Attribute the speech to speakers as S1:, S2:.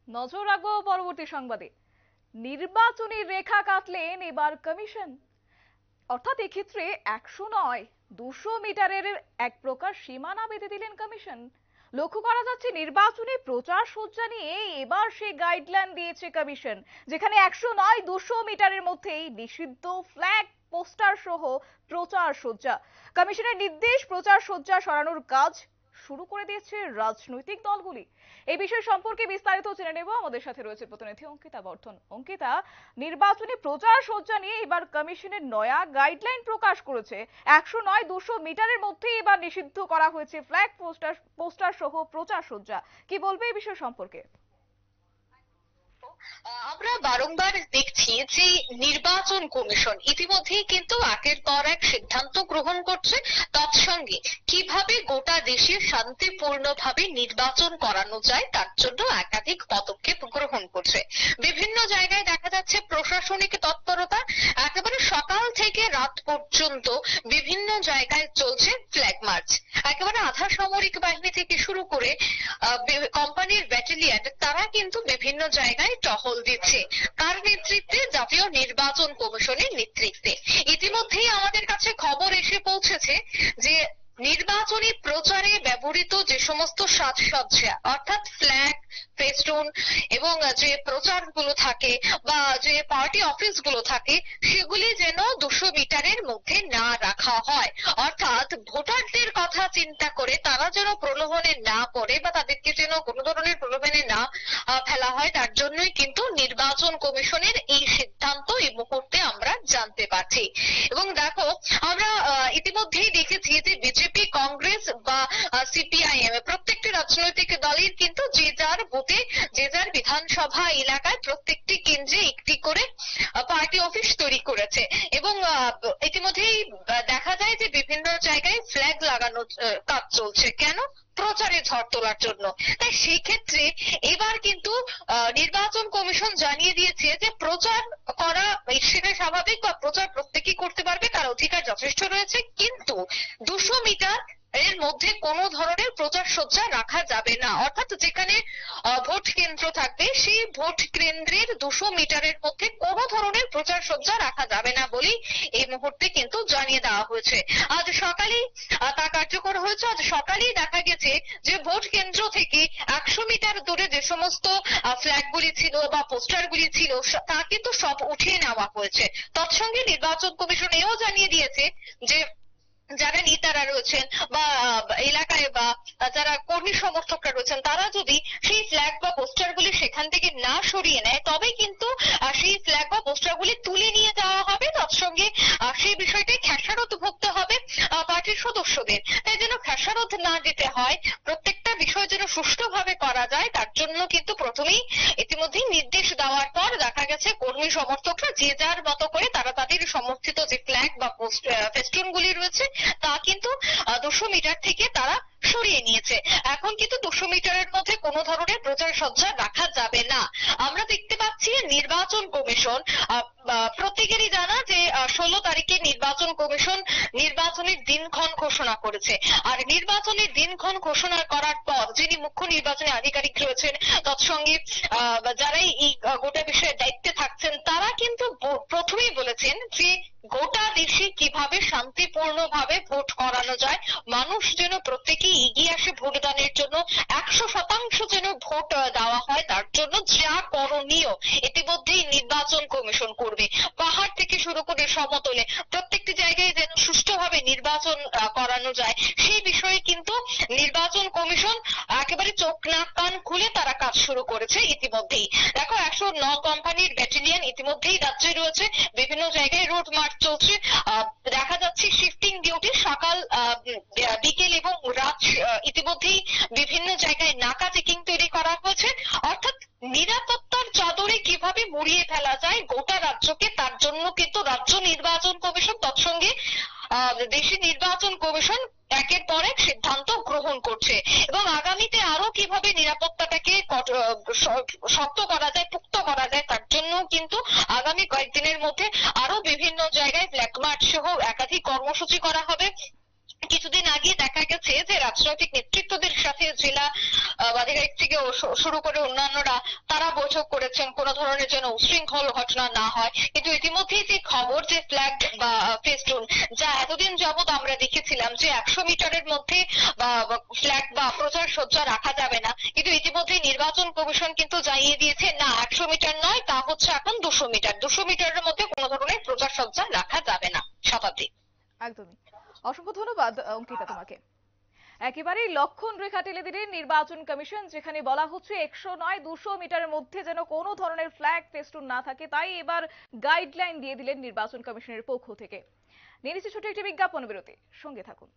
S1: নজর রাখবো পরবর্তী সংবাদে। নির্বাচনী রেখা কাটলেন এবার কমিশন, অর্থাৎ এক্ষেত্রে 100 নয় 200 মিটারের এক প্রকার সীমানা বেঁধে দিলেন কমিশন। লক্ষ্য করা যাচ্ছে নির্বাচনী প্রচার সজ্জা নিয়ে এবার সে গাইডলাইন দিয়েছে কমিশন, যেখানে 100 নয় 200 মিটারের মধ্যেই নিষিদ্ধ ফ্ল্যাগ পোস্টার সহ প্রচার সজ্জা। কমিশনের নির্দেশ, প্রচার সজ্জা সরানোর কাজ শুরু করে দিয়েছে রাজনৈতিক দলগুলি। এই বিষয় সম্পর্কে বিস্তারিত জেনে নেব, আমাদের সাথে রয়েছে প্রতিনিধি অঙ্কিতা বর্ধন। অঙ্কিতা, নির্বাচনী প্রচার সজ্জা নিয়ে এবার কমিশনের নয়া গাইডলাইন প্রকাশ করেছে। 100 নয় 200 মিটারের মধ্যে এবার নিষিদ্ধ করা হয়েছে ফ্ল্যাগ পোস্টার সহ প্রচার সজ্জা। কি বলবে এই বিষয় সম্পর্কে?
S2: আমরা বারংবার দেখছি যে নির্বাচন কমিশন ইতিমধ্যেই কিন্তু একের পর এক সিদ্ধান্ত গ্রহণ করছে, তৎসঙ্গে কিভাবে গোটা দেশে শান্তিপূর্ণভাবে নির্বাচন করানো যায় তার জন্য একাধিক পদক্ষেপ গ্রহণ করছে। বিভিন্ন জায়গায় দেখা যাচ্ছে প্রশাসনিক তৎপরতা, একেবারে সকাল থেকে রাত পর্যন্ত বিভিন্ন জায়গায় চলছে ফ্ল্যাগ মার্চ। একেবারে আধা সামরিক বাহিনী থেকে শুরু করে কোম্পানির ব্যাটালিয়ন, তারা কিন্তু বিভিন্ন জায়গায় টহল দিচ্ছে। কার নেতৃত্বে? জাতীয় নির্বাচন কমিশনের নেতৃত্বে। ইতিমধ্যেই আমাদের কাছে খবর এসে পৌঁছেছে যে নির্বাচনী প্রচারে ব্যবহৃত যে সমস্ত সাজসজ্জা, অর্থাৎ ফ্ল্যাগ, ফেস্টুন এবং যে প্রচারগুলো থাকে বা যে পার্টি অফিসগুলো থাকে, সেগুলি যেন 200 মিটারের মধ্যে না রাখা হয়। অর্থাৎ ভোটারদের কথা চিন্তা করে তারা যেন প্রলোভনে না পড়ে বা তাদেরকে যেন কোনো ধরনের প্রলোভনে না ফেলা হয়, তার জন্যই কিন্তু নির্বাচন কমিশনের এই সিদ্ধান্ত এই মুহূর্তে আমরা জানতে পারছি। এবং দেখো, আমরা ইতিমধ্যেই দেখেছি যে বিজেপি, কংগ্রেস বা সিপিআইএম প্রত্যেকটি রাজনৈতিক দলের কিন্তু যে যার বুথে, যে যার বিধানসভা এলাকায় প্রত্যেকটি কেন্দ্রে একটি করে পার্টি অফিস তৈরি করেছে। এবং ইতিমধ্যেই দেখা যায় যে বিভিন্ন জায়গায় ফ্ল্যাগ লাগানোর কাজ চলছে। কেন? প্রচারে ঝড় তোলার জন্য। তাই সেই ক্ষেত্রে এবার কিন্তু নির্বাচন কমিশন জানিয়ে দিয়েছে যে প্রচার করা সেটা স্বাভাবিক, বা প্রচার প্রত্যেকেই করতে পারবে, তার অধিকার যথেষ্ট রয়েছে, কিন্তু 200 মিটার এর মধ্যে কোনো ধরনের প্রচার সজ্জা রাখা যাবে না। অর্থাৎ যেখানে ভোট কেন্দ্র থাকবে সেই ভোট কেন্দ্রের 200 মিটারের মধ্যে কোনো ধরনের প্রচার সজ্জা রাখা যাবে না বলেই এই মুহূর্তে কিন্তু জানিয়ে দেওয়া হয়েছে। আজ সকালেই তা কার্যকর হয়েছে। আজ সকালেই দেখা গেছে যে ভোট কেন্দ্র থেকে 100 মিটার দূরে যে সমস্ত ফ্ল্যাগগুলি ছিল বা পোস্টারগুলি ছিল তা কিন্তু সব উঠিয়ে নেওয়া হয়েছে। তৎসঙ্গে নির্বাচন কমিশন এও জানিয়ে দিয়েছে যে যারা নেতারা রয়েছেন বা এলাকায় বা যারা কর্মী সমর্থকরা রয়েছেন, তারা যদি সেই ফ্ল্যাগ বা পোস্টারগুলি সেখান থেকে না সরিয়ে নেয়, তবে কিন্তু সেই ফ্ল্যাগ বা পোস্টারগুলি তুলে নিয়ে যাওয়া হবে। তৎসঙ্গে সেই বিষয়টাই খেসারত ভুগতে হবে পার্টির সদস্যদের। তাই যেন খেসারত না দিতে হয়, প্রত্যেকটা বিষয় যেন সুষ্ঠুভাবে করা যায়, তার জন্য কিন্তু প্রথমেই ইতিমধ্যেই নির্দেশ দেওয়ার পর দেখা গেছে কর্মী সমর্থকরা যে যার মতো করে তারা তাদের সমর্থিত যে ফ্ল্যাগ বা ফেস্টুনগুলি রয়েছে তা কিন্তু 200 মিটার থেকে তারা সরিয়ে নিয়েছে। এখন কিন্তু 200 মিটারের মধ্যে কোনো ধরনের প্রচার সজ্জা রাখা যাবে না। আমরা দেখতে পাচ্ছি নির্বাচন কমিশন, প্রত্যেকেরই জানা যে 16 তারিখে নির্বাচন কমিশন নির্বাচনের দিনক্ষণ ঘোষণা করেছে। আর নির্বাচনের দিনক্ষণ ঘোষণা করার পর যিনি মুখ্য নির্বাচনী আধিকারিক রয়েছেন, তৎসঙ্গে যারাই এই গোটা বিষয়ে দায়িত্বে থাকছেন, তারা কিন্তু প্রথমেই বলেছেন যে গোটা দেশে কিভাবে শান্তিপূর্ণভাবে ভোট করানো যায়, মানুষ যেন প্রত্যেকেই এগিয়ে আসে ভোটদানের জন্য, 100% যেন ভোট দেওয়া হয়, তার জন্য যা করণীয় ইতিমধ্যেই নির্বাচন কমিশন করবে। পাহাড় থেকে শুরু করে সমতলে প্রত্যেকটি জায়গায় যেন সুষ্ঠুভাবে নির্বাচন করানো যায়, সেই বিষয়ে কিন্তু নির্বাচন কমিশন একেবারে চোখ নাক কান খুলে তারা কাজ শুরু করেছে ইতিমধ্যেই। দেখো, 109 কোম্পানির ব্যাটালিয়ন ইতিমধ্যেই রাজ্যে রয়েছে, বিভিন্ন জায়গায় রুট মার্চ চলছে। দেখা যাচ্ছে শিফটিং ডিউটি সকাল, বিকেল এবং রাত ইতিমধ্যেই বিভিন্ন জায়গায় নাকা চেকিং তৈরি করা হয়েছে। অর্থাৎ নিরাপত্তার চাদরে কিভাবে মুড়িয়ে ফেলা যায় গোটা রাজ্যকে, তার জন্য কিন্তু রাজ্য নির্বাচন কমিশন, তৎসঙ্গে দেশের নির্বাচন কমিশন একের পর এক সিদ্ধান্ত গ্রহণ করছে। এবং আগামীতে আরো কিভাবে নিরাপত্তাটাকে শক্ত করা যায়, পুক্ত করা যায়, তার জন্য কিন্তু আগামী কয়েকদিনের মধ্যে আরো বিভিন্ন জায়গায় ফ্ল্যাগ মার্চ সহ একাধিক কর্মসূচি করা হবে। কিছুদিন আগে দেখা গেছে যে রাজনৈতিক নেতৃত্বদের সাথে জেলা আধিকারিক থেকে শুরু করে অন্যান্যরা তারা বৈঠক করেছেন কোনো ধরনের যেন উশৃঙ্খল ঘটনা না হয়। কিন্তু ইতিমধ্যেই যে খবর যে ফ্ল্যাগ বা ফেস্টুন যা এতদিন যাবত আমরা দেখেছিলাম যে 100 মিটারের মধ্যে ফ্ল্যাগ বা প্রচার সজ্জা রাখা যাবে না, কিন্তু ইতিমধ্যেই নির্বাচন কমিশন কিন্তু জানিয়ে দিয়েছে না 100 মিটার নয়, তা হচ্ছে এখন 200 মিটার। 200 মিটারের মধ্যে কোনো ধরনের প্রচার সজ্জা রাখা যাবে না। শতাব্দী।
S1: একদমই। অসংখ্য ধন্যবাদ অঙ্কিতা তোমাকে। একেবারেই লক্ষণ রেখা টেনে দিলেন নির্বাচন কমিশন, যেখানে বলা হচ্ছে 100 নয় 200 মিটারের মধ্যে যেন কোনো ধরনের ফ্ল্যাগ ফেস্টুন না থাকে, তাই এবার গাইডলাইন দিয়ে দিলেন নির্বাচন কমিশনের পক্ষ থেকে। নিয়ে নিচ্ছি ছোট একটি বিজ্ঞাপন বিরতি, সঙ্গে থাকুন।